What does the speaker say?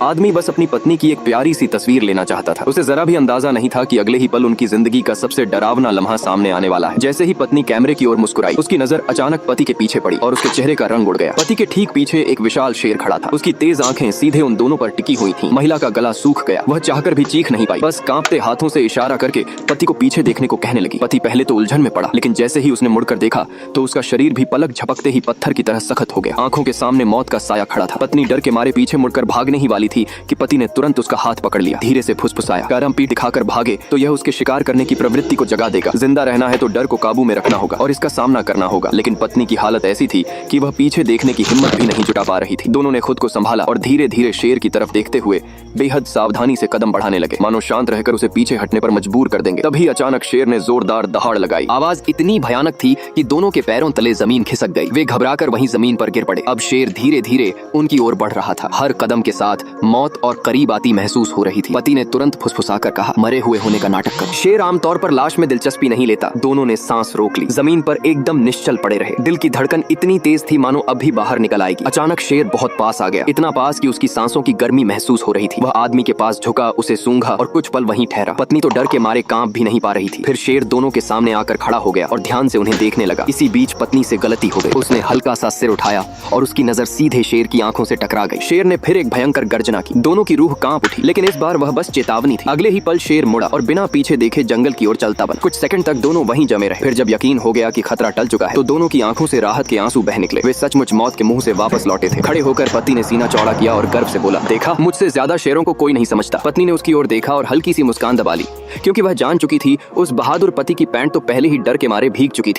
आदमी बस अपनी पत्नी की एक प्यारी सी तस्वीर लेना चाहता था। उसे जरा भी अंदाजा नहीं था कि अगले ही पल उनकी जिंदगी का सबसे डरावना लम्हा सामने आने वाला है। जैसे ही पत्नी कैमरे की ओर मुस्कुराई, उसकी नजर अचानक पति के पीछे पड़ी और उसके चेहरे का रंग उड़ गया। पति के ठीक पीछे एक विशाल शेर खड़ा था। उसकी तेज आंखें सीधे उन दोनों पर टिकी हुई थीं। महिला का गला सूख गया। वह चाहकर भी चीख नहीं पाई, बस कांपते हाथों से इशारा करके पति को पीछे देखने को कहने लगी। पति पहले तो उलझन में पड़ा, लेकिन जैसे ही उसने मुड़कर देखा तो उसका शरीर भी पलक झपकते ही पत्थर की तरह सख्त हो गया। आंखों के सामने मौत का साया खड़ा था। पत्नी डर के मारे पीछे मुड़कर भागने ही वाली थी कि पति ने तुरंत उसका हाथ पकड़ लिया। धीरे से फुसफुसाया, गरम पीठ दिखाकर भागे तो यह उसके शिकार करने की प्रवृत्ति को जगा देगा। जिंदा रहना है तो डर को काबू में रखना होगा और इसका सामना करना होगा। लेकिन पत्नी की हालत ऐसी थी कि वह पीछे देखने की हिम्मत भी नहीं जुटा पा रही थी। दोनों ने खुद को संभाला और धीरे धीरे शेर की तरफ देखते हुए बेहद सावधानी से कदम बढ़ाने लगे, मानो शांत रहकर उसे पीछे हटने पर मजबूर कर देंगे। तभी अचानक शेर ने जोरदार दहाड़ लगाई। आवाज इतनी भयानक थी कि दोनों के पैरों तले जमीन खिसक गई। वे घबराकर वहीं जमीन पर गिर पड़े। अब शेर धीरे धीरे उनकी ओर बढ़ रहा था। हर कदम के साथ मौत और करीब आती महसूस हो रही थी। पति ने तुरंत फुसफुसाकर कहा, मरे हुए होने का नाटक कर। शेर आमतौर पर लाश में दिलचस्पी नहीं लेता। दोनों ने सांस रोक ली, जमीन पर एकदम निश्चल पड़े रहे। दिल की धड़कन इतनी तेज थी मानो अब भी बाहर निकल आएगी। अचानक शेर बहुत पास आ गया, इतना पास कि उसकी सांसों की गर्मी महसूस हो रही थी। वह आदमी के पास झुका, उसे सूंघा और कुछ पल वहीं ठहरा। पत्नी तो डर के मारे कांप भी नहीं पा रही थी। फिर शेर दोनों के सामने आकर खड़ा हो गया और ध्यान से उन्हें देखने लगा। इसी बीच पत्नी से गलती हो गई। उसने हल्का सा सिर उठाया और उसकी नजर सीधे शेर की आंखों से टकरा गई। शेर ने फिर एक भयंकर गर्जना की। दोनों की रूह कांप उठी, लेकिन इस बार वह बस चेतावनी थी। अगले ही पल शेर मुड़ा और बिना पीछे देखे जंगल की ओर चलता बना। कुछ सेकंड तक दोनों वहीं जमे रहे। फिर जब यकीन हो गया कि खतरा टल चुका है तो दोनों की आंखों से राहत के आंसू बह निकले। वे सचमुच मौत के मुंह से वापस लौटे थे। खड़े होकर पति ने सीना चौड़ा किया और गर्व से बोला, देखा, मुझसे ज्यादा शेरों को कोई नहीं समझता। पत्नी ने उसकी ओर देखा और हल्की सी मुस्कान दबा ली, क्योंकि वह जान चुकी थी उस बहादुर पति की पैंट तो पहले ही डर के मारे भीग चुकी थी।